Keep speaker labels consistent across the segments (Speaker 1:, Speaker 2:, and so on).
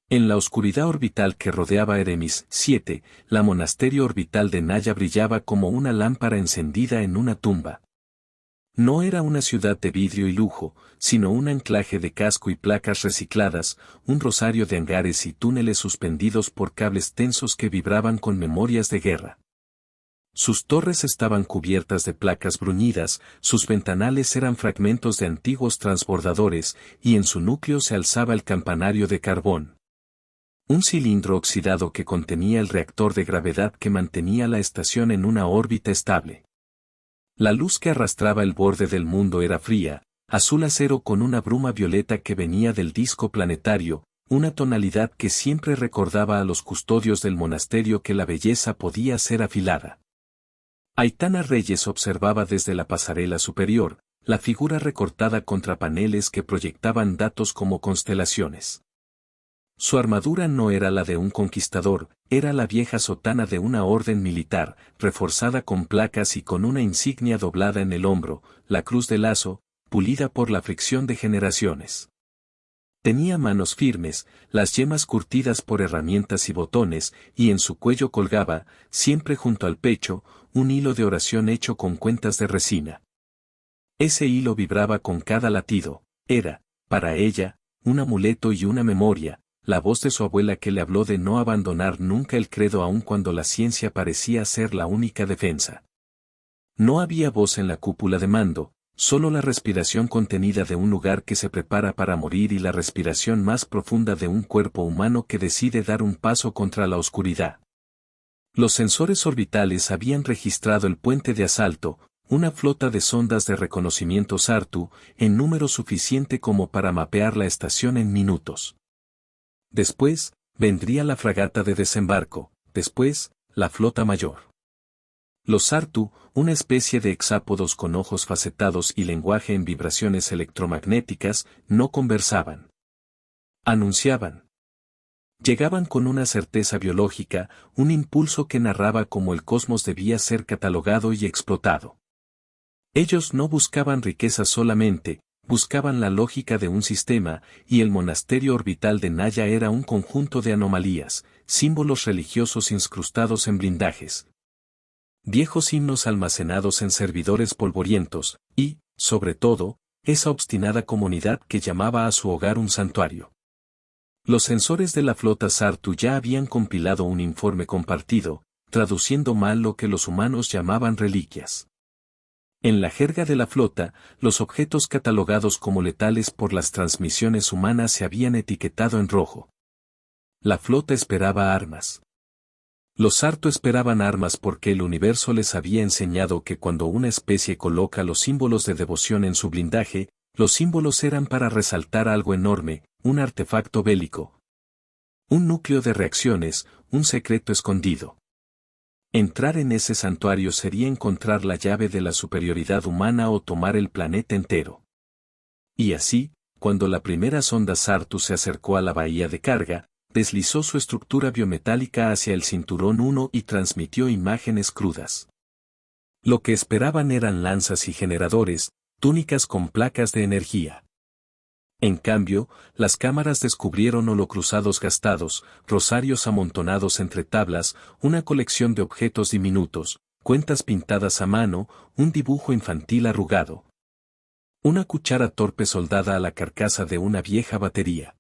Speaker 1: En la oscuridad orbital que rodeaba Eremis 7, la monasterio orbital de Naya brillaba como una lámpara encendida en una tumba. No era una ciudad de vidrio y lujo, sino un anclaje de casco y placas recicladas, un rosario de hangares y túneles suspendidos por cables tensos que vibraban con memorias de guerra. Sus torres estaban cubiertas de placas bruñidas, sus ventanales eran fragmentos de antiguos transbordadores, y en su núcleo se alzaba el campanario de carbón. Un cilindro oxidado que contenía el reactor de gravedad que mantenía la estación en una órbita estable. La luz que arrastraba el borde del mundo era fría, azul acero con una bruma violeta que venía del disco planetario, una tonalidad que siempre recordaba a los custodios del monasterio que la belleza podía ser afilada. Aitana Reyes observaba desde la pasarela superior, la figura recortada contra paneles que proyectaban datos como constelaciones. Su armadura no era la de un conquistador, era la vieja sotana de una orden militar, reforzada con placas y con una insignia doblada en el hombro, la cruz de lazo, pulida por la fricción de generaciones. Tenía manos firmes, las yemas curtidas por herramientas y botones, y en su cuello colgaba, siempre junto al pecho, un hilo de oración hecho con cuentas de resina. Ese hilo vibraba con cada latido, era, para ella, un amuleto y una memoria, la voz de su abuela que le habló de no abandonar nunca el credo aun cuando la ciencia parecía ser la única defensa. No había voz en la cúpula de mando, solo la respiración contenida de un lugar que se prepara para morir y la respiración más profunda de un cuerpo humano que decide dar un paso contra la oscuridad. Los sensores orbitales habían registrado el puente de asalto, una flota de sondas de reconocimiento Sartu, en número suficiente como para mapear la estación en minutos. Después, vendría la fragata de desembarco, después, la flota mayor. Los Sartu, una especie de hexápodos con ojos facetados y lenguaje en vibraciones electromagnéticas, no conversaban. Anunciaban. Llegaban con una certeza biológica, un impulso que narraba cómo el cosmos debía ser catalogado y explotado. Ellos no buscaban riqueza solamente, buscaban la lógica de un sistema, y el monasterio orbital de Naya era un conjunto de anomalías, símbolos religiosos incrustados en blindajes. Viejos himnos almacenados en servidores polvorientos, y, sobre todo, esa obstinada comunidad que llamaba a su hogar un santuario. Los sensores de la flota Sartu ya habían compilado un informe compartido, traduciendo mal lo que los humanos llamaban reliquias. En la jerga de la flota, los objetos catalogados como letales por las transmisiones humanas se habían etiquetado en rojo. La flota esperaba armas. Los Sartu esperaban armas porque el universo les había enseñado que cuando una especie coloca los símbolos de devoción en su blindaje, los símbolos eran para resaltar algo enorme, un artefacto bélico. Un núcleo de reacciones, un secreto escondido. Entrar en ese santuario sería encontrar la llave de la superioridad humana o tomar el planeta entero. Y así, cuando la primera sonda Sartu se acercó a la bahía de carga, deslizó su estructura biometálica hacia el cinturón 1 y transmitió imágenes crudas. Lo que esperaban eran lanzas y generadores, túnicas con placas de energía. En cambio, las cámaras descubrieron holocruzados gastados, rosarios amontonados entre tablas, una colección de objetos diminutos, cuentas pintadas a mano, un dibujo infantil arrugado. Una cuchara torpe soldada a la carcasa de una vieja batería.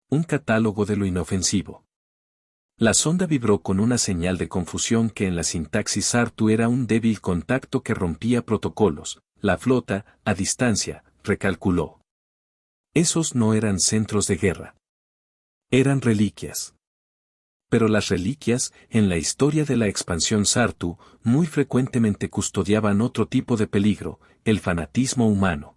Speaker 1: Un catálogo de lo inofensivo. La sonda vibró con una señal de confusión que en la sintaxis Sartu era un débil contacto que rompía protocolos. La flota, a distancia, recalculó. Esos no eran centros de guerra. Eran reliquias. Pero las reliquias, en la historia de la expansión Sartu, muy frecuentemente custodiaban otro tipo de peligro, el fanatismo humano.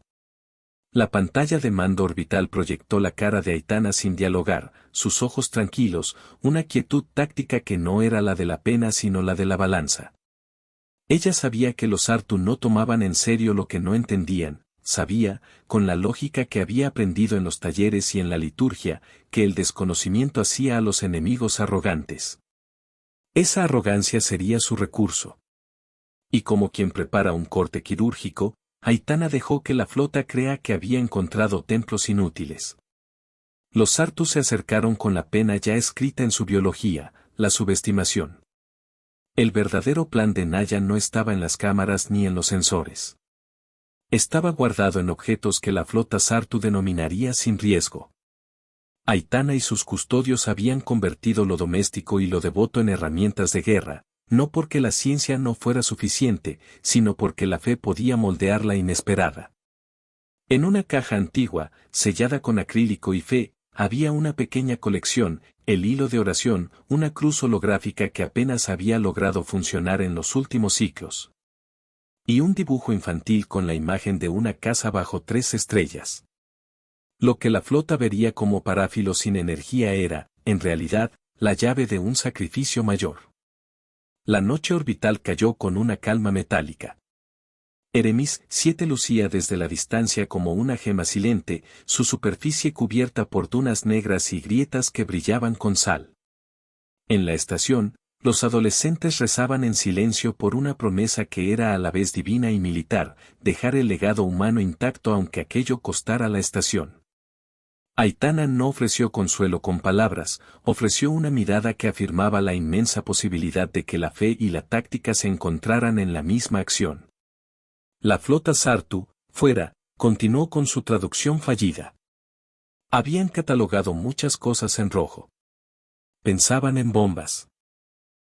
Speaker 1: La pantalla de mando orbital proyectó la cara de Aitana sin dialogar, sus ojos tranquilos, una quietud táctica que no era la de la pena sino la de la balanza. Ella sabía que los Sartu no tomaban en serio lo que no entendían. Sabía, con la lógica que había aprendido en los talleres y en la liturgia, que el desconocimiento hacía a los enemigos arrogantes. Esa arrogancia sería su recurso. Y como quien prepara un corte quirúrgico, Aitana dejó que la flota crea que había encontrado templos inútiles. Los Sartu se acercaron con la pena ya escrita en su biología, la subestimación. El verdadero plan de Naya no estaba en las cámaras ni en los sensores. Estaba guardado en objetos que la flota Sartu denominaría sin riesgo. Aitana y sus custodios habían convertido lo doméstico y lo devoto en herramientas de guerra, no porque la ciencia no fuera suficiente, sino porque la fe podía moldear la inesperada. En una caja antigua, sellada con acrílico y fe, había una pequeña colección, el hilo de oración, una cruz holográfica que apenas había logrado funcionar en los últimos siglos. Y un dibujo infantil con la imagen de una casa bajo 3 estrellas. Lo que la flota vería como paráfilo sin energía era, en realidad, la llave de un sacrificio mayor. La noche orbital cayó con una calma metálica. Eremis 7 lucía desde la distancia como una gema silente, su superficie cubierta por dunas negras y grietas que brillaban con sal. En la estación, los adolescentes rezaban en silencio por una promesa que era a la vez divina y militar, dejar el legado humano intacto aunque aquello costara la estación. Aitana no ofreció consuelo con palabras, ofreció una mirada que afirmaba la inmensa posibilidad de que la fe y la táctica se encontraran en la misma acción. La flota Sartu, fuera, continuó con su traducción fallida. Habían catalogado muchas cosas en rojo. Pensaban en bombas.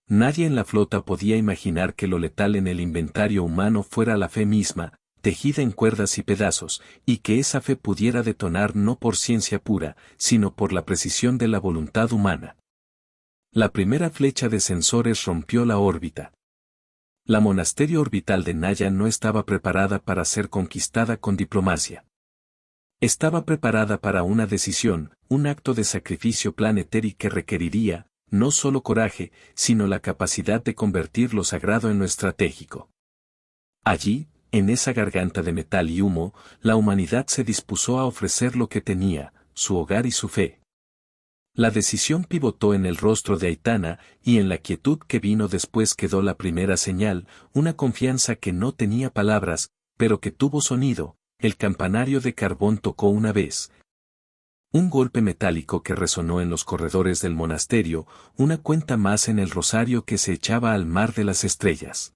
Speaker 1: Nadie en la flota podía imaginar que lo letal en el inventario humano fuera la fe misma, tejida en cuerdas y pedazos, y que esa fe pudiera detonar no por ciencia pura, sino por la precisión de la voluntad humana. La primera flecha de sensores rompió la órbita. La monasterio orbital de Naya no estaba preparada para ser conquistada con diplomacia. Estaba preparada para una decisión, un acto de sacrificio planetario que requeriría, no solo coraje, sino la capacidad de convertir lo sagrado en lo estratégico. Allí, en esa garganta de metal y humo, la humanidad se dispuso a ofrecer lo que tenía, su hogar y su fe. La decisión pivotó en el rostro de Aitana, y en la quietud que vino después quedó la primera señal, una confianza que no tenía palabras, pero que tuvo sonido. El campanario de carbón tocó una vez. Un golpe metálico que resonó en los corredores del monasterio, una cuenta más en el rosario que se echaba al mar de las estrellas.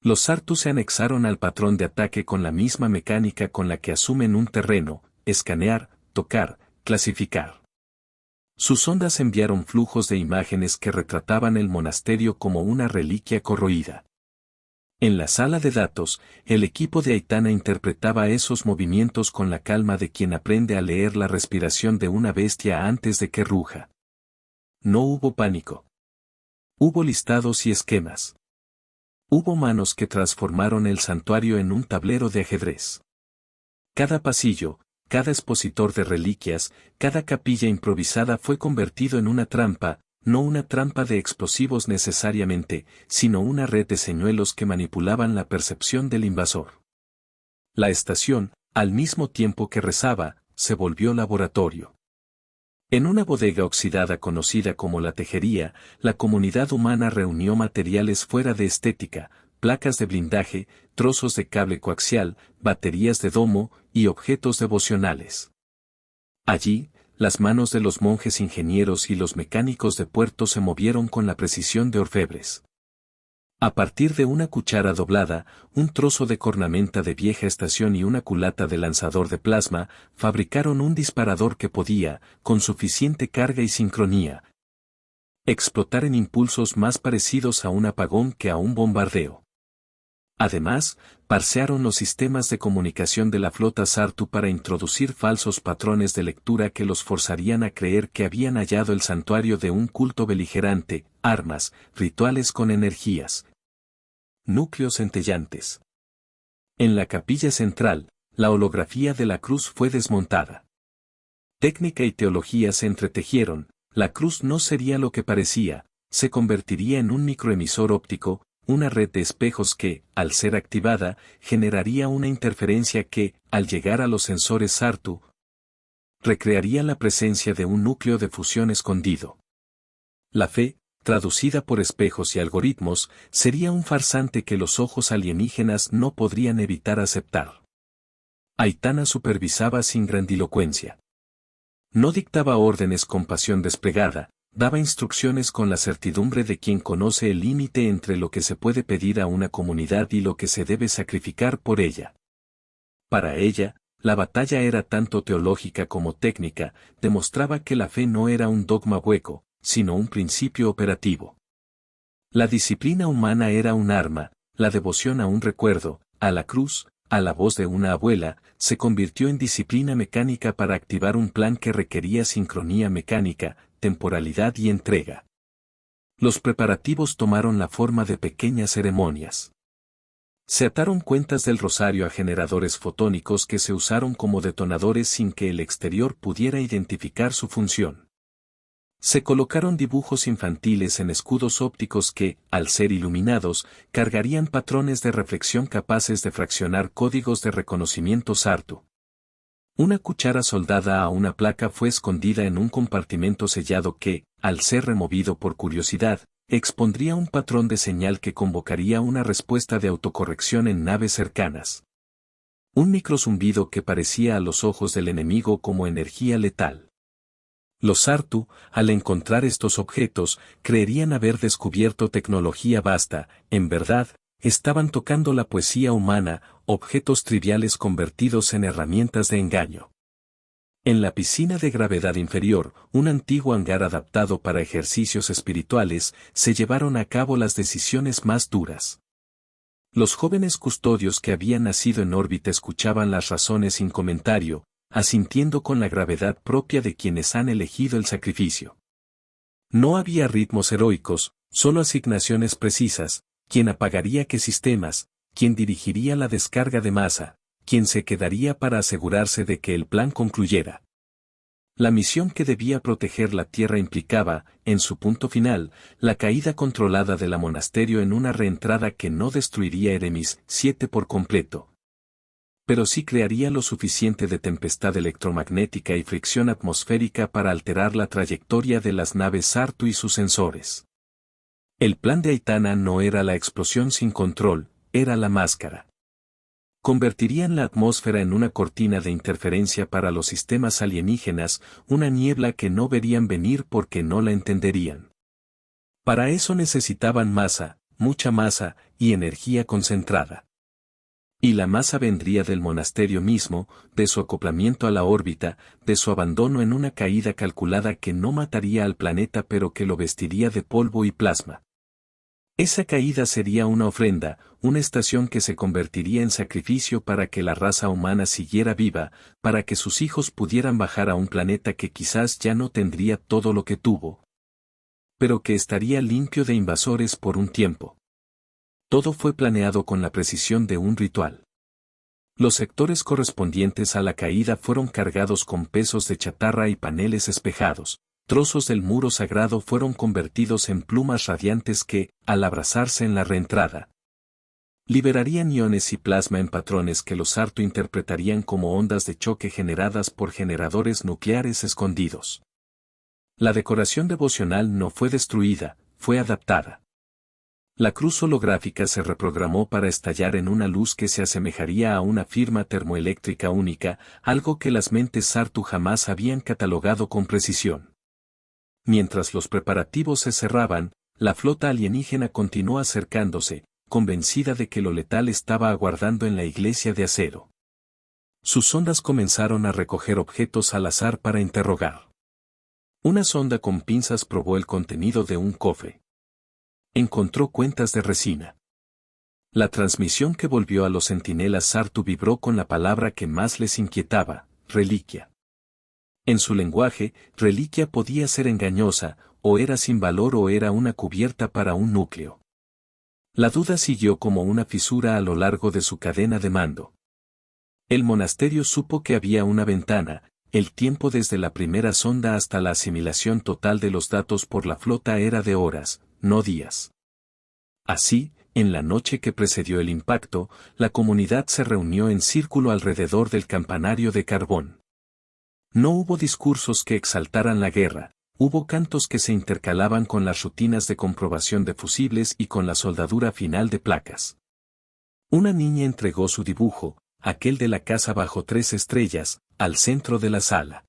Speaker 1: Los Sartu se anexaron al patrón de ataque con la misma mecánica con la que asumen un terreno: escanear, tocar, clasificar. Sus ondas enviaron flujos de imágenes que retrataban el monasterio como una reliquia corroída. En la sala de datos, el equipo de Aitana interpretaba esos movimientos con la calma de quien aprende a leer la respiración de una bestia antes de que ruja. No hubo pánico. Hubo listados y esquemas. Hubo manos que transformaron el santuario en un tablero de ajedrez. Cada pasillo, cada expositor de reliquias, cada capilla improvisada fue convertido en una trampa, no una trampa de explosivos necesariamente, sino una red de señuelos que manipulaban la percepción del invasor. La estación, al mismo tiempo que rezaba, se volvió laboratorio. En una bodega oxidada conocida como la tejería, la comunidad humana reunió materiales fuera de estética, placas de blindaje, trozos de cable coaxial, baterías de domo y objetos devocionales. Allí, las manos de los monjes ingenieros y los mecánicos de puerto se movieron con la precisión de orfebres. A partir de una cuchara doblada, un trozo de cornamenta de vieja estación y una culata de lanzador de plasma, fabricaron un disparador que podía, con suficiente carga y sincronía, explotar en impulsos más parecidos a un apagón que a un bombardeo. Además, parsearon los sistemas de comunicación de la flota Sartu para introducir falsos patrones de lectura que los forzarían a creer que habían hallado el santuario de un culto beligerante, armas, rituales con energías, núcleos centellantes. En la capilla central, la holografía de la cruz fue desmontada. Técnica y teología se entretejieron, la cruz no sería lo que parecía, se convertiría en un microemisor óptico, una red de espejos que, al ser activada, generaría una interferencia que, al llegar a los sensores Sartu, recrearía la presencia de un núcleo de fusión escondido. La fe, traducida por espejos y algoritmos, sería un farsante que los ojos alienígenas no podrían evitar aceptar. Aitana supervisaba sin grandilocuencia. No dictaba órdenes con pasión desplegada, daba instrucciones con la certidumbre de quien conoce el límite entre lo que se puede pedir a una comunidad y lo que se debe sacrificar por ella. Para ella, la batalla era tanto teológica como técnica, demostraba que la fe no era un dogma hueco, sino un principio operativo. La disciplina humana era un arma, la devoción a un recuerdo, a la cruz, a la voz de una abuela, se convirtió en disciplina mecánica para activar un plan que requería sincronía mecánica, temporalidad y entrega. Los preparativos tomaron la forma de pequeñas ceremonias. Se ataron cuentas del rosario a generadores fotónicos que se usaron como detonadores sin que el exterior pudiera identificar su función. Se colocaron dibujos infantiles en escudos ópticos que, al ser iluminados, cargarían patrones de reflexión capaces de fraccionar códigos de reconocimiento Sartu. Una cuchara soldada a una placa fue escondida en un compartimento sellado que, al ser removido por curiosidad, expondría un patrón de señal que convocaría una respuesta de autocorrección en naves cercanas. Un microzumbido que parecía a los ojos del enemigo como energía letal. Los Sartu, al encontrar estos objetos, creerían haber descubierto tecnología vasta, en verdad, estaban tocando la poesía humana, objetos triviales convertidos en herramientas de engaño. En la piscina de gravedad inferior, un antiguo hangar adaptado para ejercicios espirituales, se llevaron a cabo las decisiones más duras. Los jóvenes custodios que habían nacido en órbita escuchaban las razones sin comentario, asintiendo con la gravedad propia de quienes han elegido el sacrificio. No había ritmos heroicos, solo asignaciones precisas, quién apagaría qué sistemas, quién dirigiría la descarga de masa, quién se quedaría para asegurarse de que el plan concluyera. La misión que debía proteger la Tierra implicaba, en su punto final, la caída controlada de la monasterio en una reentrada que no destruiría Eremis 7 por completo. Pero sí crearía lo suficiente de tempestad electromagnética y fricción atmosférica para alterar la trayectoria de las naves Sartu y sus sensores. El plan de Aitana no era la explosión sin control, era la máscara. Convertirían la atmósfera en una cortina de interferencia para los sistemas alienígenas, una niebla que no verían venir porque no la entenderían. Para eso necesitaban masa, mucha masa, y energía concentrada. Y la masa vendría del monasterio mismo, de su acoplamiento a la órbita, de su abandono en una caída calculada que no mataría al planeta pero que lo vestiría de polvo y plasma. Esa caída sería una ofrenda, una estación que se convertiría en sacrificio para que la raza humana siguiera viva, para que sus hijos pudieran bajar a un planeta que quizás ya no tendría todo lo que tuvo, pero que estaría limpio de invasores por un tiempo. Todo fue planeado con la precisión de un ritual. Los sectores correspondientes a la caída fueron cargados con pesos de chatarra y paneles espejados. Trozos del muro sagrado fueron convertidos en plumas radiantes que, al abrazarse en la reentrada, liberarían iones y plasma en patrones que los Sartu interpretarían como ondas de choque generadas por generadores nucleares escondidos. La decoración devocional no fue destruida, fue adaptada. La cruz holográfica se reprogramó para estallar en una luz que se asemejaría a una firma termoeléctrica única, algo que las mentes Sartu jamás habían catalogado con precisión. Mientras los preparativos se cerraban, la flota alienígena continuó acercándose, convencida de que lo letal estaba aguardando en la iglesia de acero. Sus sondas comenzaron a recoger objetos al azar para interrogar. Una sonda con pinzas probó el contenido de un cofre. Encontró cuentas de resina. La transmisión que volvió a los centinelas Sartu vibró con la palabra que más les inquietaba, reliquia. En su lenguaje, reliquia podía ser engañosa, o era sin valor o era una cubierta para un núcleo. La duda siguió como una fisura a lo largo de su cadena de mando. El monasterio supo que había una ventana, el tiempo desde la primera sonda hasta la asimilación total de los datos por la flota era de horas, no días. Así, en la noche que precedió el impacto, la comunidad se reunió en círculo alrededor del campanario de carbón. No hubo discursos que exaltaran la guerra, hubo cantos que se intercalaban con las rutinas de comprobación de fusibles y con la soldadura final de placas. Una niña entregó su dibujo, aquel de la casa bajo 3 estrellas, al centro de la sala.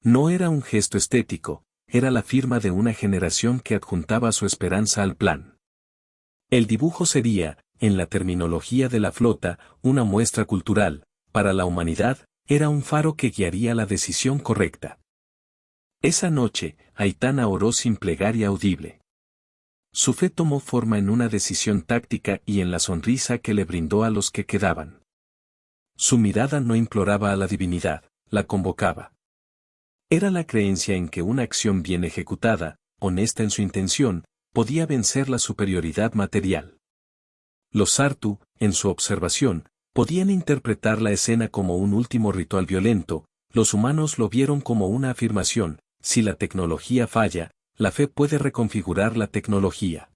Speaker 1: No era un gesto estético, era la firma de una generación que adjuntaba su esperanza al plan. El dibujo sería, en la terminología de la flota, una muestra cultural, para la humanidad, era un faro que guiaría la decisión correcta. Esa noche, Aitana oró sin plegaria audible. Su fe tomó forma en una decisión táctica y en la sonrisa que le brindó a los que quedaban. Su mirada no imploraba a la divinidad, la convocaba. Era la creencia en que una acción bien ejecutada, honesta en su intención, podía vencer la superioridad material. Los Sartu, en su observación, podían interpretar la escena como un último ritual violento, los humanos lo vieron como una afirmación: si la tecnología falla, la fe puede reconfigurar la tecnología.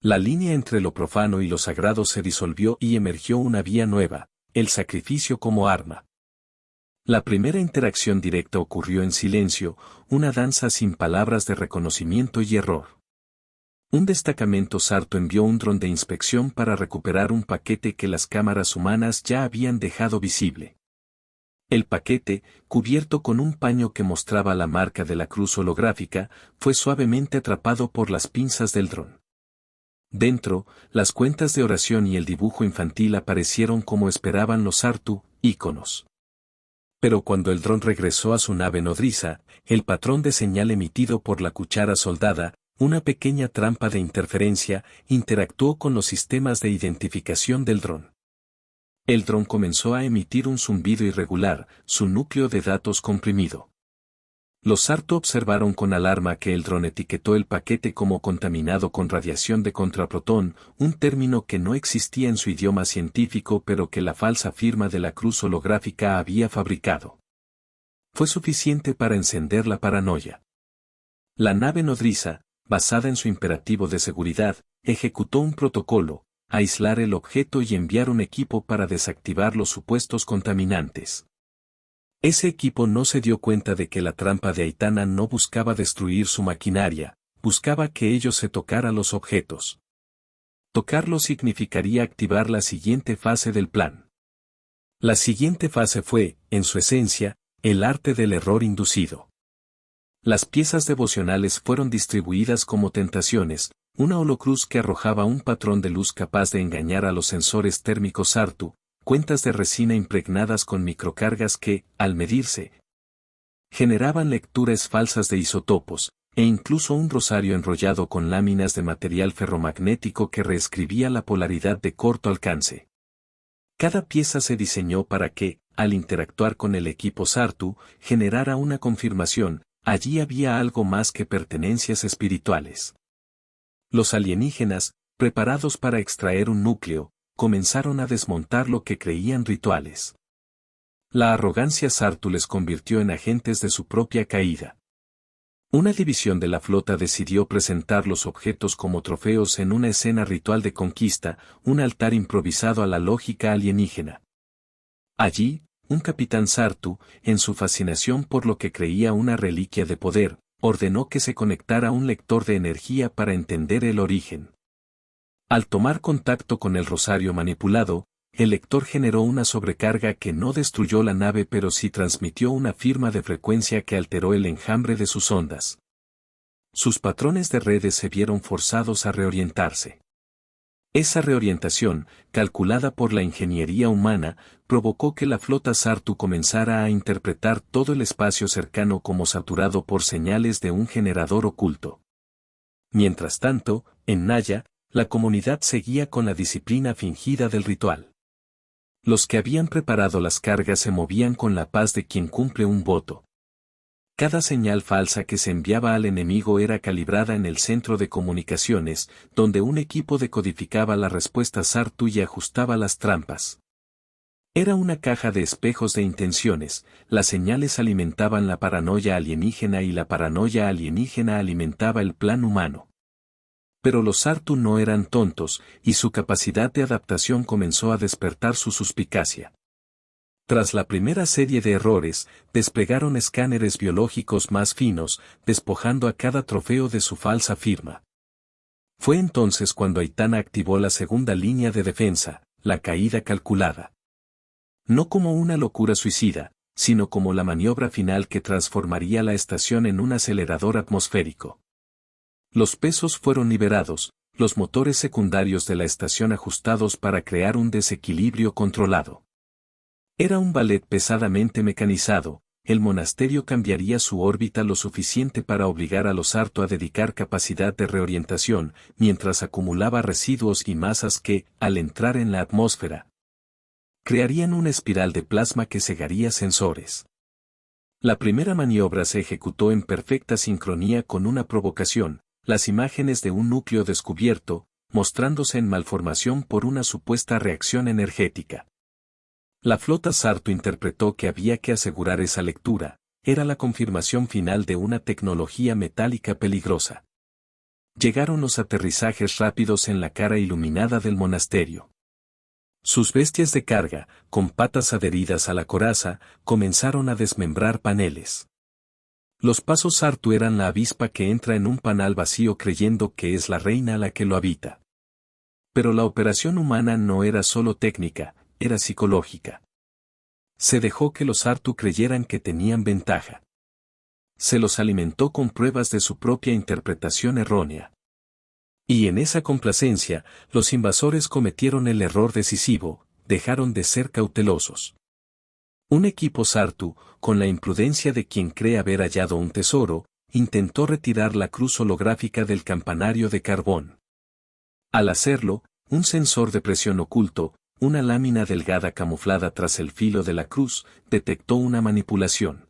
Speaker 1: La línea entre lo profano y lo sagrado se disolvió y emergió una vía nueva, el sacrificio como arma. La primera interacción directa ocurrió en silencio, una danza sin palabras de reconocimiento y error. Un destacamento sarto envió un dron de inspección para recuperar un paquete que las cámaras humanas ya habían dejado visible. El paquete, cubierto con un paño que mostraba la marca de la cruz holográfica, fue suavemente atrapado por las pinzas del dron. Dentro, las cuentas de oración y el dibujo infantil aparecieron como esperaban los Sartu, íconos. Pero cuando el dron regresó a su nave nodriza, el patrón de señal emitido por la cuchara soldada, una pequeña trampa de interferencia, interactuó con los sistemas de identificación del dron. El dron comenzó a emitir un zumbido irregular, su núcleo de datos comprimido. Los Sartu observaron con alarma que el dron etiquetó el paquete como contaminado con radiación de contraprotón, un término que no existía en su idioma científico pero que la falsa firma de la cruz holográfica había fabricado. Fue suficiente para encender la paranoia. La nave nodriza, basada en su imperativo de seguridad, ejecutó un protocolo: aislar el objeto y enviar un equipo para desactivar los supuestos contaminantes. Ese equipo no se dio cuenta de que la trampa de Aitana no buscaba destruir su maquinaria, buscaba que ellos se tocaran los objetos. Tocarlos significaría activar la siguiente fase del plan. La siguiente fase fue, en su esencia, el arte del error inducido. Las piezas devocionales fueron distribuidas como tentaciones, una holocruz que arrojaba un patrón de luz capaz de engañar a los sensores térmicos Sartu, cuentas de resina impregnadas con microcargas que, al medirse, generaban lecturas falsas de isótopos, e incluso un rosario enrollado con láminas de material ferromagnético que reescribía la polaridad de corto alcance. Cada pieza se diseñó para que, al interactuar con el equipo Sartu, generara una confirmación: allí había algo más que pertenencias espirituales. Los alienígenas, preparados para extraer un núcleo, comenzaron a desmontar lo que creían rituales. La arrogancia Sartu les convirtió en agentes de su propia caída. Una división de la flota decidió presentar los objetos como trofeos en una escena ritual de conquista, un altar improvisado a la lógica alienígena. Allí, un capitán Sartu, en su fascinación por lo que creía una reliquia de poder, ordenó que se conectara un lector de energía para entender el origen. Al tomar contacto con el rosario manipulado, el lector generó una sobrecarga que no destruyó la nave pero sí transmitió una firma de frecuencia que alteró el enjambre de sus ondas. Sus patrones de redes se vieron forzados a reorientarse. Esa reorientación, calculada por la ingeniería humana, provocó que la flota Sartu comenzara a interpretar todo el espacio cercano como saturado por señales de un generador oculto. Mientras tanto, en Naya, la comunidad seguía con la disciplina fingida del ritual. Los que habían preparado las cargas se movían con la paz de quien cumple un voto. Cada señal falsa que se enviaba al enemigo era calibrada en el centro de comunicaciones, donde un equipo decodificaba la respuesta Sartu y ajustaba las trampas. Era una caja de espejos de intenciones, las señales alimentaban la paranoia alienígena y la paranoia alienígena alimentaba el plan humano. Pero los Sartu no eran tontos, y su capacidad de adaptación comenzó a despertar su suspicacia. Tras la primera serie de errores, desplegaron escáneres biológicos más finos, despojando a cada trofeo de su falsa firma. Fue entonces cuando Aitana activó la segunda línea de defensa, la caída calculada. No como una locura suicida, sino como la maniobra final que transformaría la estación en un acelerador atmosférico. Los pesos fueron liberados, los motores secundarios de la estación ajustados para crear un desequilibrio controlado. Era un ballet pesadamente mecanizado. El monasterio cambiaría su órbita lo suficiente para obligar a los Sartu a dedicar capacidad de reorientación, mientras acumulaba residuos y masas que, al entrar en la atmósfera, crearían una espiral de plasma que cegaría sensores. La primera maniobra se ejecutó en perfecta sincronía con una provocación, las imágenes de un núcleo descubierto, mostrándose en malformación por una supuesta reacción energética. La flota Sartu interpretó que había que asegurar esa lectura, era la confirmación final de una tecnología metálica peligrosa. Llegaron los aterrizajes rápidos en la cara iluminada del monasterio. Sus bestias de carga, con patas adheridas a la coraza, comenzaron a desmembrar paneles. Los pasos Sartu eran la avispa que entra en un panal vacío creyendo que es la reina la que lo habita. Pero la operación humana no era solo técnica, era psicológica. Se dejó que los Sartu creyeran que tenían ventaja. Se los alimentó con pruebas de su propia interpretación errónea. Y en esa complacencia, los invasores cometieron el error decisivo, dejaron de ser cautelosos. Un equipo Sartu, con la imprudencia de quien cree haber hallado un tesoro, intentó retirar la cruz holográfica del campanario de carbón. Al hacerlo, un sensor de presión oculto, una lámina delgada camuflada tras el filo de la cruz, detectó una manipulación.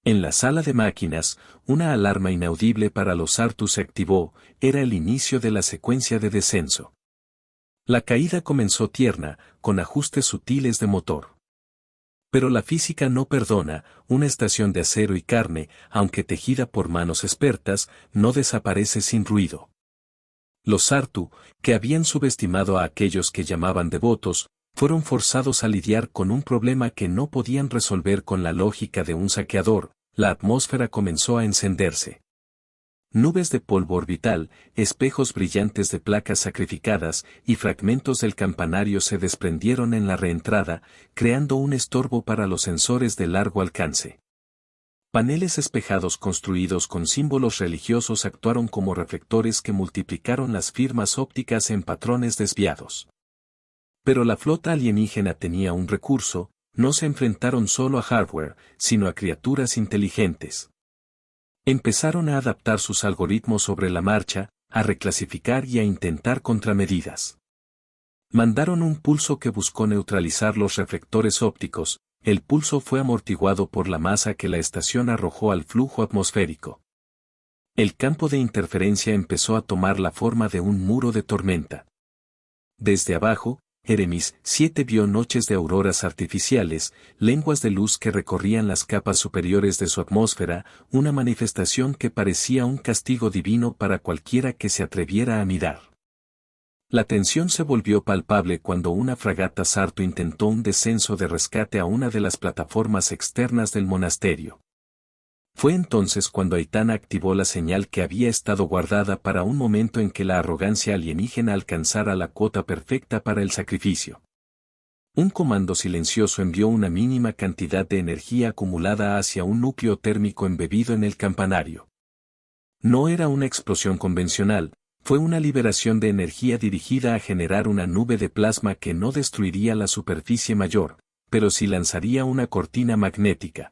Speaker 1: En la sala de máquinas, una alarma inaudible para los Sartu se activó, era el inicio de la secuencia de descenso. La caída comenzó tierna, con ajustes sutiles de motor. Pero la física no perdona, una estación de acero y carne, aunque tejida por manos expertas, no desaparece sin ruido. Los Sartu, que habían subestimado a aquellos que llamaban devotos, fueron forzados a lidiar con un problema que no podían resolver con la lógica de un saqueador. La atmósfera comenzó a encenderse. Nubes de polvo orbital, espejos brillantes de placas sacrificadas y fragmentos del campanario se desprendieron en la reentrada, creando un estorbo para los sensores de largo alcance. Paneles espejados construidos con símbolos religiosos actuaron como reflectores que multiplicaron las firmas ópticas en patrones desviados. Pero la flota alienígena tenía un recurso, no se enfrentaron solo a hardware, sino a criaturas inteligentes. Empezaron a adaptar sus algoritmos sobre la marcha, a reclasificar y a intentar contramedidas. Mandaron un pulso que buscó neutralizar los reflectores ópticos. El pulso fue amortiguado por la masa que la estación arrojó al flujo atmosférico. El campo de interferencia empezó a tomar la forma de un muro de tormenta. Desde abajo, Eremis 7 vio noches de auroras artificiales, lenguas de luz que recorrían las capas superiores de su atmósfera, una manifestación que parecía un castigo divino para cualquiera que se atreviera a mirar. La tensión se volvió palpable cuando una fragata Sartu intentó un descenso de rescate a una de las plataformas externas del monasterio. Fue entonces cuando Aitana activó la señal que había estado guardada para un momento en que la arrogancia alienígena alcanzara la cuota perfecta para el sacrificio. Un comando silencioso envió una mínima cantidad de energía acumulada hacia un núcleo térmico embebido en el campanario. No era una explosión convencional, fue una liberación de energía dirigida a generar una nube de plasma que no destruiría la superficie mayor, pero sí lanzaría una cortina magnética.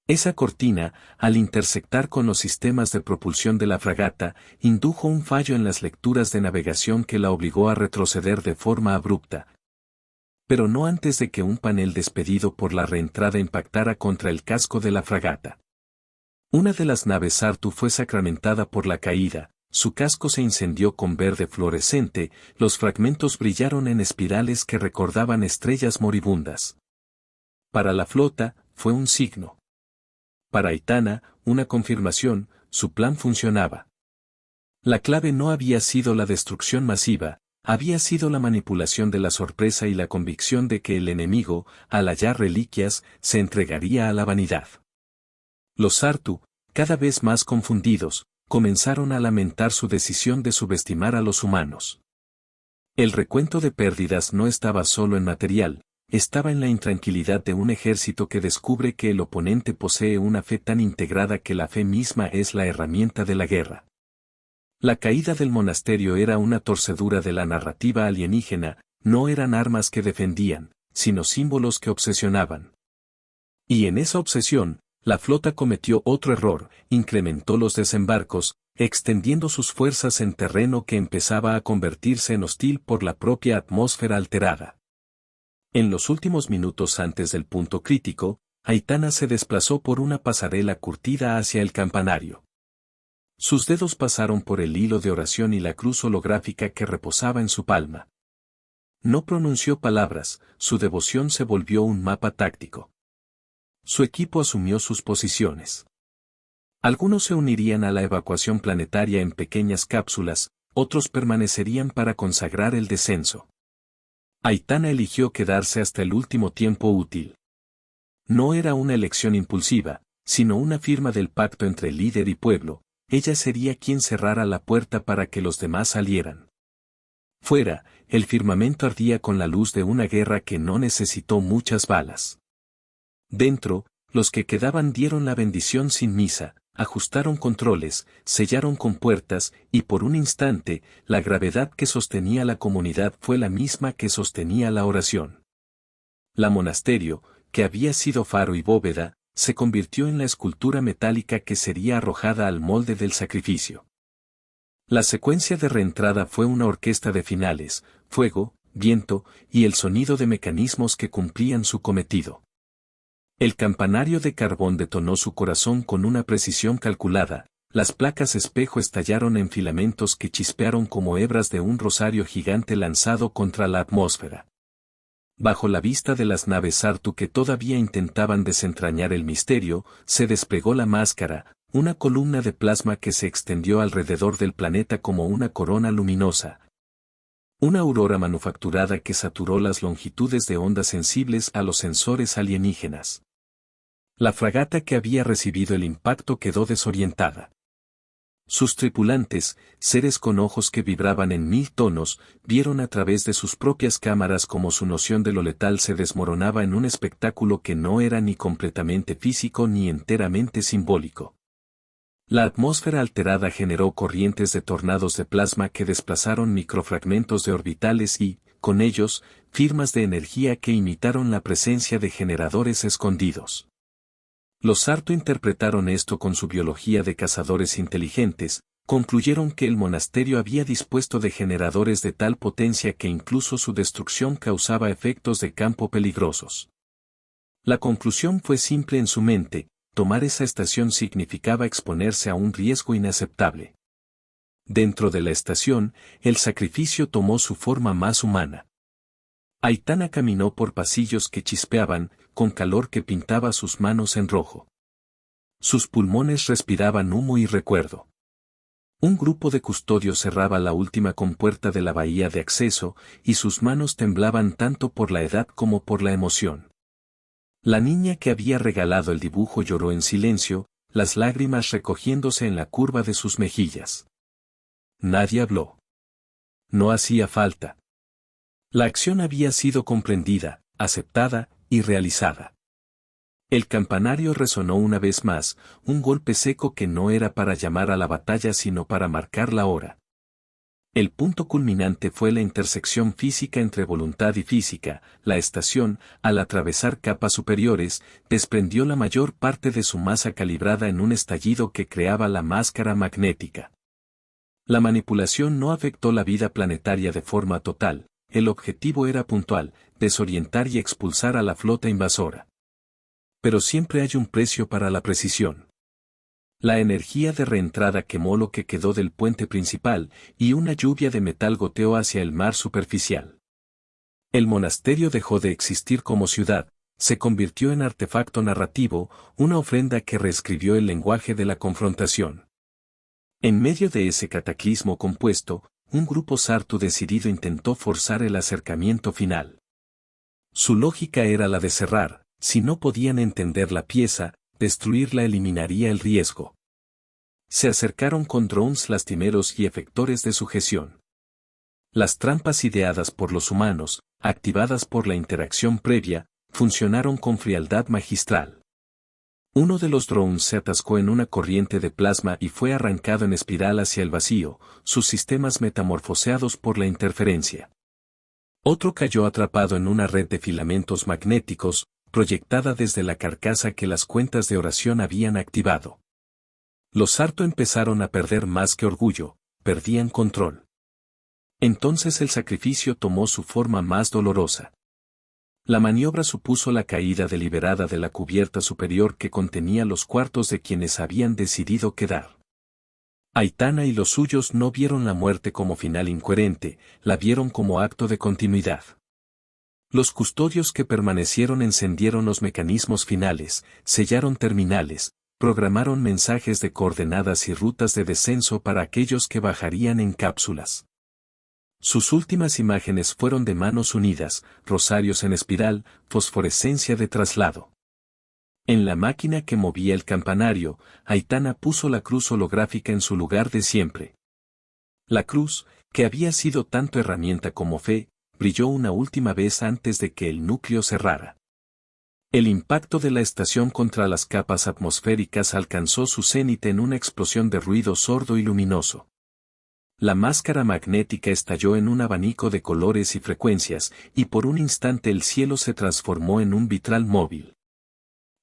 Speaker 1: Esa cortina, al intersectar con los sistemas de propulsión de la fragata, indujo un fallo en las lecturas de navegación que la obligó a retroceder de forma abrupta. Pero no antes de que un panel despedido por la reentrada impactara contra el casco de la fragata. Una de las naves Sartu fue sacramentada por la caída. Su casco se incendió con verde fluorescente, los fragmentos brillaron en espirales que recordaban estrellas moribundas. Para la flota, fue un signo. Para Aitana, una confirmación, su plan funcionaba. La clave no había sido la destrucción masiva, había sido la manipulación de la sorpresa y la convicción de que el enemigo, al hallar reliquias, se entregaría a la vanidad. Los Sartu, cada vez más confundidos, comenzaron a lamentar su decisión de subestimar a los humanos. El recuento de pérdidas no estaba solo en material, estaba en la intranquilidad de un ejército que descubre que el oponente posee una fe tan integrada que la fe misma es la herramienta de la guerra. La caída del monasterio era una torcedura de la narrativa alienígena, no eran armas que defendían, sino símbolos que obsesionaban. Y en esa obsesión, la flota cometió otro error, incrementó los desembarcos, extendiendo sus fuerzas en terreno que empezaba a convertirse en hostil por la propia atmósfera alterada. En los últimos minutos antes del punto crítico, Aitana se desplazó por una pasarela curtida hacia el campanario. Sus dedos pasaron por el hilo de oración y la cruz holográfica que reposaba en su palma. No pronunció palabras, su devoción se volvió un mapa táctico. Su equipo asumió sus posiciones. Algunos se unirían a la evacuación planetaria en pequeñas cápsulas, otros permanecerían para consagrar el descenso. Aitana eligió quedarse hasta el último tiempo útil. No era una elección impulsiva, sino una firma del pacto entre líder y pueblo. Ella sería quien cerrara la puerta para que los demás salieran. Fuera, el firmamento ardía con la luz de una guerra que no necesitó muchas balas. Dentro, los que quedaban dieron la bendición sin misa, ajustaron controles, sellaron compuertas, y por un instante, la gravedad que sostenía la comunidad fue la misma que sostenía la oración. La monasterio, que había sido faro y bóveda, se convirtió en la escultura metálica que sería arrojada al molde del sacrificio. La secuencia de reentrada fue una orquesta de finales, fuego, viento, y el sonido de mecanismos que cumplían su cometido. El campanario de carbón detonó su corazón con una precisión calculada, las placas espejo estallaron en filamentos que chispearon como hebras de un rosario gigante lanzado contra la atmósfera. Bajo la vista de las naves Sartu que todavía intentaban desentrañar el misterio, se desplegó la máscara, una columna de plasma que se extendió alrededor del planeta como una corona luminosa. Una aurora manufacturada que saturó las longitudes de onda sensibles a los sensores alienígenas. La fragata que había recibido el impacto quedó desorientada. Sus tripulantes, seres con ojos que vibraban en 1000 tonos, vieron a través de sus propias cámaras cómo su noción de lo letal se desmoronaba en un espectáculo que no era ni completamente físico ni enteramente simbólico. La atmósfera alterada generó corrientes de tornados de plasma que desplazaron microfragmentos de orbitales y, con ellos, firmas de energía que imitaron la presencia de generadores escondidos. Los Sartu interpretaron esto con su biología de cazadores inteligentes, concluyeron que el monasterio había dispuesto de generadores de tal potencia que incluso su destrucción causaba efectos de campo peligrosos. La conclusión fue simple en su mente, tomar esa estación significaba exponerse a un riesgo inaceptable. Dentro de la estación, el sacrificio tomó su forma más humana. Aitana caminó por pasillos que chispeaban, con calor que pintaba sus manos en rojo. Sus pulmones respiraban humo y recuerdo. Un grupo de custodios cerraba la última compuerta de la bahía de acceso, y sus manos temblaban tanto por la edad como por la emoción. La niña que había regalado el dibujo lloró en silencio, las lágrimas recogiéndose en la curva de sus mejillas. Nadie habló. No hacía falta. La acción había sido comprendida, aceptada y realizada. El campanario resonó una vez más, un golpe seco que no era para llamar a la batalla sino para marcar la hora. El punto culminante fue la intersección física entre voluntad y física. La estación, al atravesar capas superiores, desprendió la mayor parte de su masa calibrada en un estallido que creaba la máscara magnética. La manipulación no afectó la vida planetaria de forma total, el objetivo era puntual, desorientar y expulsar a la flota invasora. Pero siempre hay un precio para la precisión. La energía de reentrada quemó lo que quedó del puente principal, y una lluvia de metal goteó hacia el mar superficial. El monasterio dejó de existir como ciudad, se convirtió en artefacto narrativo, una ofrenda que reescribió el lenguaje de la confrontación. En medio de ese cataclismo compuesto, un grupo Sartu decidido intentó forzar el acercamiento final. Su lógica era la de cerrar, si no podían entender la pieza, destruirla eliminaría el riesgo. Se acercaron con drones lastimeros y efectores de sujeción. Las trampas ideadas por los humanos, activadas por la interacción previa, funcionaron con frialdad magistral. Uno de los drones se atascó en una corriente de plasma y fue arrancado en espiral hacia el vacío, sus sistemas metamorfoseados por la interferencia. Otro cayó atrapado en una red de filamentos magnéticos, proyectada desde la carcasa que las cuentas de oración habían activado. Los Sarto empezaron a perder más que orgullo, perdían control. Entonces el sacrificio tomó su forma más dolorosa. La maniobra supuso la caída deliberada de la cubierta superior que contenía los cuartos de quienes habían decidido quedar. Aitana y los suyos no vieron la muerte como final incoherente, la vieron como acto de continuidad. Los custodios que permanecieron encendieron los mecanismos finales, sellaron terminales, programaron mensajes de coordenadas y rutas de descenso para aquellos que bajarían en cápsulas. Sus últimas imágenes fueron de manos unidas, rosarios en espiral, fosforescencia de traslado. En la máquina que movía el campanario, Aitana puso la cruz holográfica en su lugar de siempre. La cruz, que había sido tanto herramienta como fe, brilló una última vez antes de que el núcleo cerrara. El impacto de la estación contra las capas atmosféricas alcanzó su cénite en una explosión de ruido sordo y luminoso. La máscara magnética estalló en un abanico de colores y frecuencias, y por un instante el cielo se transformó en un vitral móvil.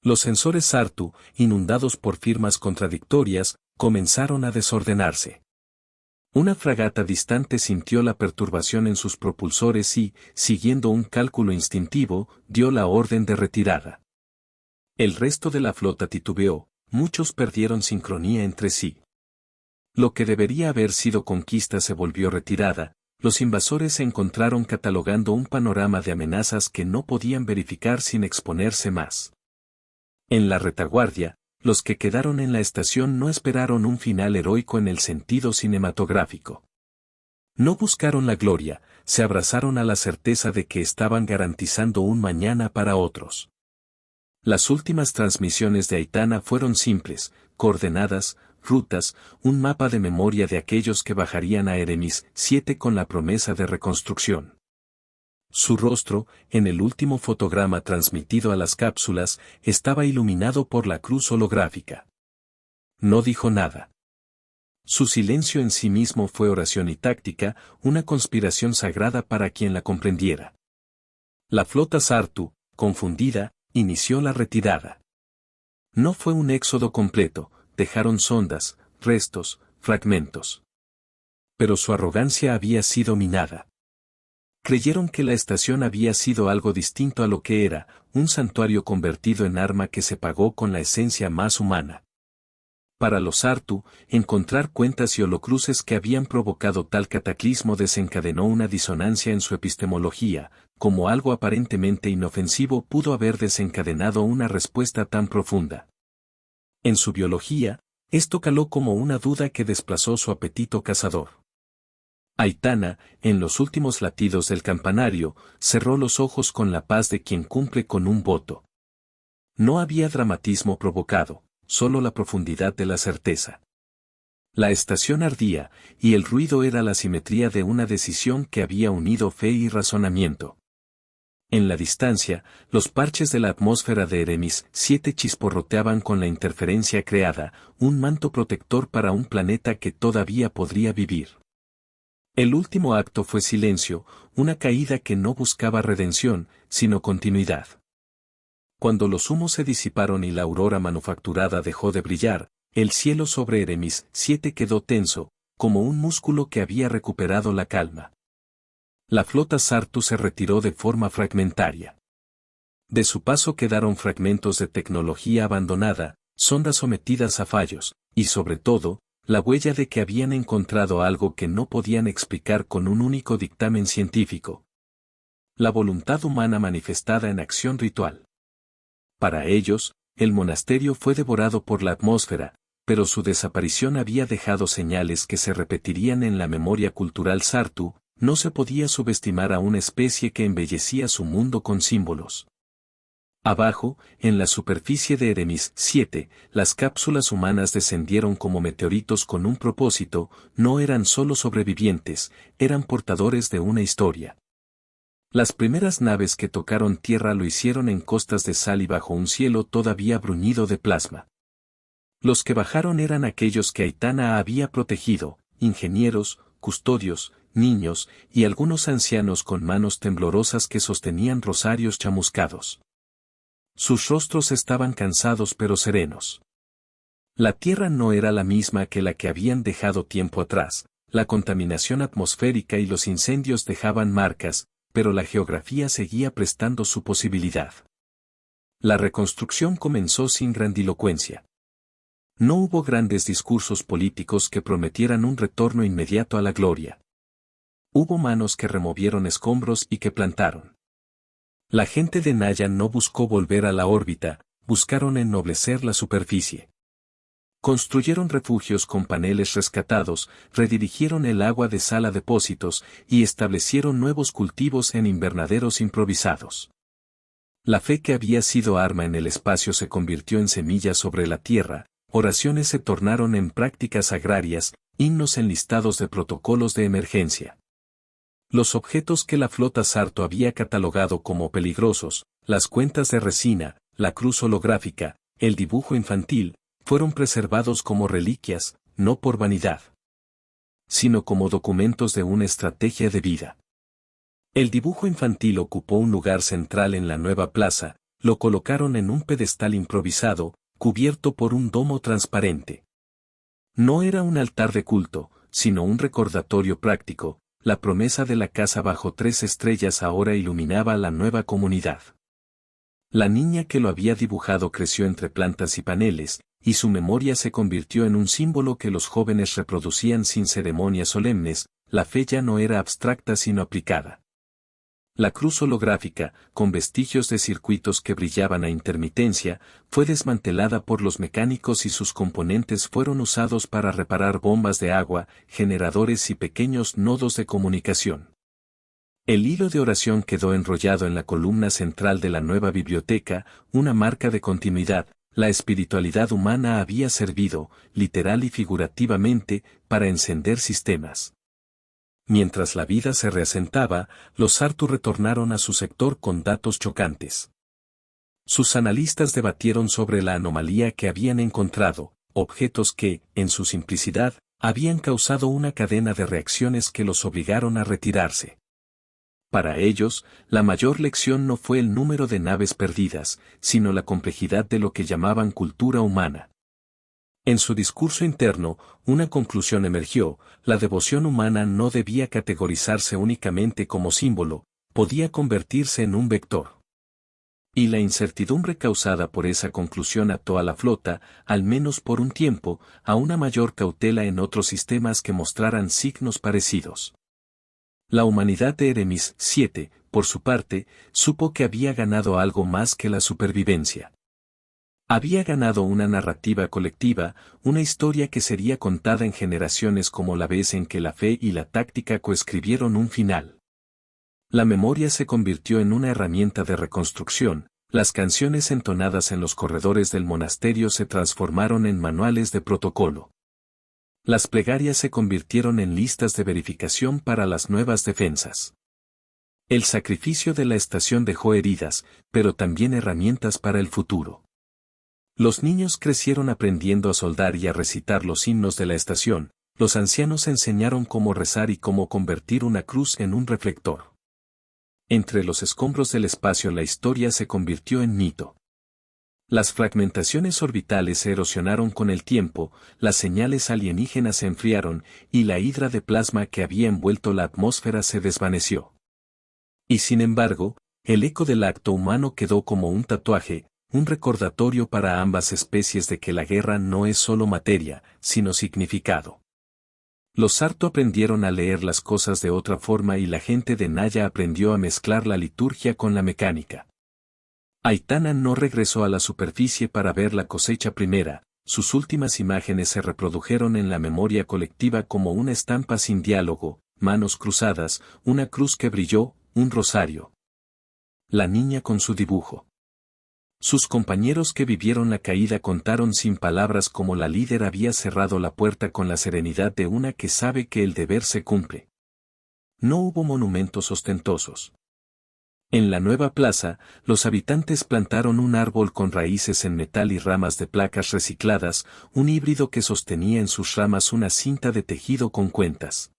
Speaker 1: Los sensores Sartu, inundados por firmas contradictorias, comenzaron a desordenarse. Una fragata distante sintió la perturbación en sus propulsores y, siguiendo un cálculo instintivo, dio la orden de retirada. El resto de la flota titubeó, muchos perdieron sincronía entre sí. Lo que debería haber sido conquista se volvió retirada, los invasores se encontraron catalogando un panorama de amenazas que no podían verificar sin exponerse más. En la retaguardia, los que quedaron en la estación no esperaron un final heroico en el sentido cinematográfico. No buscaron la gloria, se abrazaron a la certeza de que estaban garantizando un mañana para otros. Las últimas transmisiones de Aitana fueron simples, coordenadas, rutas, un mapa de memoria de aquellos que bajarían a Eremis 7 con la promesa de reconstrucción. Su rostro, en el último fotograma transmitido a las cápsulas, estaba iluminado por la cruz holográfica. No dijo nada. Su silencio en sí mismo fue oración y táctica, una conspiración sagrada para quien la comprendiera. La flota Sartu, confundida, inició la retirada. No fue un éxodo completo, dejaron sondas, restos, fragmentos. Pero su arrogancia había sido minada. Creyeron que la estación había sido algo distinto a lo que era, un santuario convertido en arma que se pagó con la esencia más humana. Para los Sartu, encontrar cuentas y holocruces que habían provocado tal cataclismo desencadenó una disonancia en su epistemología, como algo aparentemente inofensivo pudo haber desencadenado una respuesta tan profunda. En su biología, esto caló como una duda que desplazó su apetito cazador. Aitana, en los últimos latidos del campanario, cerró los ojos con la paz de quien cumple con un voto. No había dramatismo provocado, solo la profundidad de la certeza. La estación ardía, y el ruido era la simetría de una decisión que había unido fe y razonamiento. En la distancia, los parches de la atmósfera de Eremis 7 chisporroteaban con la interferencia creada, un manto protector para un planeta que todavía podría vivir. El último acto fue silencio, una caída que no buscaba redención, sino continuidad. Cuando los humos se disiparon y la aurora manufacturada dejó de brillar, el cielo sobre Eremis 7 quedó tenso, como un músculo que había recuperado la calma. La flota Sartu se retiró de forma fragmentaria. De su paso quedaron fragmentos de tecnología abandonada, sondas sometidas a fallos, y sobre todo, la huella de que habían encontrado algo que no podían explicar con un único dictamen científico. La voluntad humana manifestada en acción ritual. Para ellos, el monasterio fue devorado por la atmósfera, pero su desaparición había dejado señales que se repetirían en la memoria cultural Sartu. No se podía subestimar a una especie que embellecía su mundo con símbolos. Abajo, en la superficie de Eremis 7, las cápsulas humanas descendieron como meteoritos con un propósito, no eran solo sobrevivientes, eran portadores de una historia. Las primeras naves que tocaron tierra lo hicieron en costas de sal y bajo un cielo todavía bruñido de plasma. Los que bajaron eran aquellos que Aitana había protegido, ingenieros, custodios, niños, y algunos ancianos con manos temblorosas que sostenían rosarios chamuscados. Sus rostros estaban cansados pero serenos. La tierra no era la misma que la que habían dejado tiempo atrás, la contaminación atmosférica y los incendios dejaban marcas, pero la geografía seguía prestando su posibilidad. La reconstrucción comenzó sin grandilocuencia. No hubo grandes discursos políticos que prometieran un retorno inmediato a la gloria. Hubo manos que removieron escombros y que plantaron. La gente de Naya no buscó volver a la órbita, buscaron ennoblecer la superficie. Construyeron refugios con paneles rescatados, redirigieron el agua de sal a depósitos y establecieron nuevos cultivos en invernaderos improvisados. La fe que había sido arma en el espacio se convirtió en semilla sobre la tierra, oraciones se tornaron en prácticas agrarias, himnos enlistados de protocolos de emergencia. Los objetos que la flota Sarto había catalogado como peligrosos, las cuentas de resina, la cruz holográfica, el dibujo infantil, fueron preservados como reliquias, no por vanidad, sino como documentos de una estrategia de vida. El dibujo infantil ocupó un lugar central en la nueva plaza, lo colocaron en un pedestal improvisado, cubierto por un domo transparente. No era un altar de culto, sino un recordatorio práctico. La promesa de la casa bajo 3 estrellas ahora iluminaba la nueva comunidad. La niña que lo había dibujado creció entre plantas y paneles, y su memoria se convirtió en un símbolo que los jóvenes reproducían sin ceremonias solemnes, la fe ya no era abstracta sino aplicada. La cruz holográfica, con vestigios de circuitos que brillaban a intermitencia, fue desmantelada por los mecánicos y sus componentes fueron usados para reparar bombas de agua, generadores y pequeños nodos de comunicación. El hilo de oración quedó enrollado en la columna central de la nueva biblioteca, una marca de continuidad. La espiritualidad humana había servido, literal y figurativamente, para encender sistemas. Mientras la vida se reasentaba, los Sartu retornaron a su sector con datos chocantes. Sus analistas debatieron sobre la anomalía que habían encontrado, objetos que, en su simplicidad, habían causado una cadena de reacciones que los obligaron a retirarse. Para ellos, la mayor lección no fue el número de naves perdidas, sino la complejidad de lo que llamaban cultura humana. En su discurso interno, una conclusión emergió: la devoción humana no debía categorizarse únicamente como símbolo, podía convertirse en un vector. Y la incertidumbre causada por esa conclusión ató a la flota, al menos por un tiempo, a una mayor cautela en otros sistemas que mostraran signos parecidos. La humanidad de Eremis 7, por su parte, supo que había ganado algo más que la supervivencia. Había ganado una narrativa colectiva, una historia que sería contada en generaciones como la vez en que la fe y la táctica coescribieron un final. La memoria se convirtió en una herramienta de reconstrucción, las canciones entonadas en los corredores del monasterio se transformaron en manuales de protocolo. Las plegarias se convirtieron en listas de verificación para las nuevas defensas. El sacrificio de la estación dejó heridas, pero también herramientas para el futuro. Los niños crecieron aprendiendo a soldar y a recitar los himnos de la estación, los ancianos enseñaron cómo rezar y cómo convertir una cruz en un reflector. Entre los escombros del espacio la historia se convirtió en mito. Las fragmentaciones orbitales se erosionaron con el tiempo, las señales alienígenas se enfriaron, y la hidra de plasma que había envuelto la atmósfera se desvaneció. Y sin embargo, el eco del acto humano quedó como un tatuaje, un recordatorio para ambas especies de que la guerra no es solo materia, sino significado. Los Sarto aprendieron a leer las cosas de otra forma y la gente de Naya aprendió a mezclar la liturgia con la mecánica. Aitana no regresó a la superficie para ver la cosecha primera, sus últimas imágenes se reprodujeron en la memoria colectiva como una estampa sin diálogo, manos cruzadas, una cruz que brilló, un rosario. La niña con su dibujo. Sus compañeros que vivieron la caída contaron sin palabras cómo la líder había cerrado la puerta con la serenidad de una que sabe que el deber se cumple. No hubo monumentos ostentosos. En la nueva plaza, los habitantes plantaron un árbol con raíces en metal y ramas de placas recicladas, un híbrido que sostenía en sus ramas una cinta de tejido con cuentas.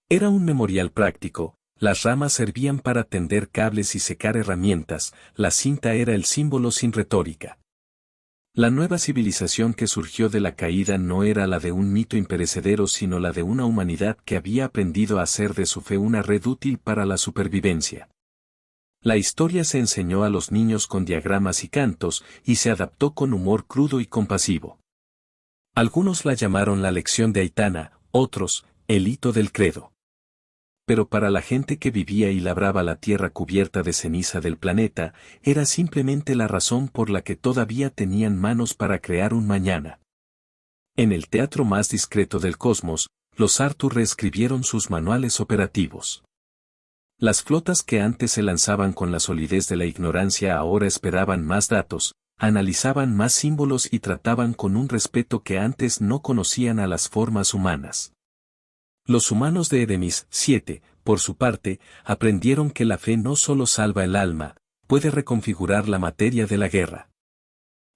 Speaker 1: Era un memorial práctico, las ramas servían para tender cables y secar herramientas, la cinta era el símbolo sin retórica. La nueva civilización que surgió de la caída no era la de un mito imperecedero sino la de una humanidad que había aprendido a hacer de su fe una red útil para la supervivencia. La historia se enseñó a los niños con diagramas y cantos, y se adaptó con humor crudo y compasivo. Algunos la llamaron la lección de Aitana, otros, el hito del credo. Pero para la gente que vivía y labraba la tierra cubierta de ceniza del planeta, era simplemente la razón por la que todavía tenían manos para crear un mañana. En el teatro más discreto del cosmos, los Artur reescribieron sus manuales operativos. Las flotas que antes se lanzaban con la solidez de la ignorancia ahora esperaban más datos, analizaban más símbolos y trataban con un respeto que antes no conocían a las formas humanas. Los humanos de Edemis 7, por su parte, aprendieron que la fe no solo salva el alma, puede reconfigurar la materia de la guerra.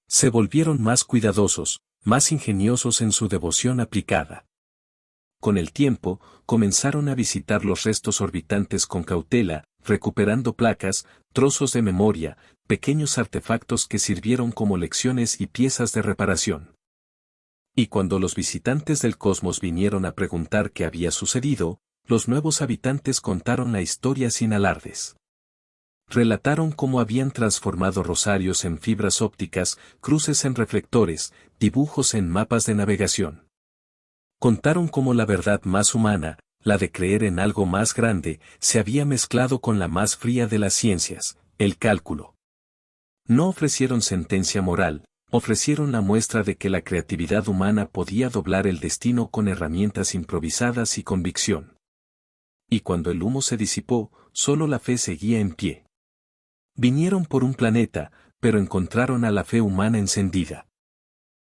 Speaker 1: Se volvieron más cuidadosos, más ingeniosos en su devoción aplicada. Con el tiempo, comenzaron a visitar los restos orbitantes con cautela, recuperando placas, trozos de memoria, pequeños artefactos que sirvieron como lecciones y piezas de reparación. Y cuando los visitantes del cosmos vinieron a preguntar qué había sucedido, los nuevos habitantes contaron la historia sin alardes. Relataron cómo habían transformado rosarios en fibras ópticas, cruces en reflectores, dibujos en mapas de navegación. Contaron cómo la verdad más humana, la de creer en algo más grande, se había mezclado con la más fría de las ciencias, el cálculo. No ofrecieron sentencia moral, ofrecieron la muestra de que la creatividad humana podía doblar el destino con herramientas improvisadas y convicción. Y cuando el humo se disipó, solo la fe seguía en pie. Vinieron por un planeta, pero encontraron a la fe humana encendida.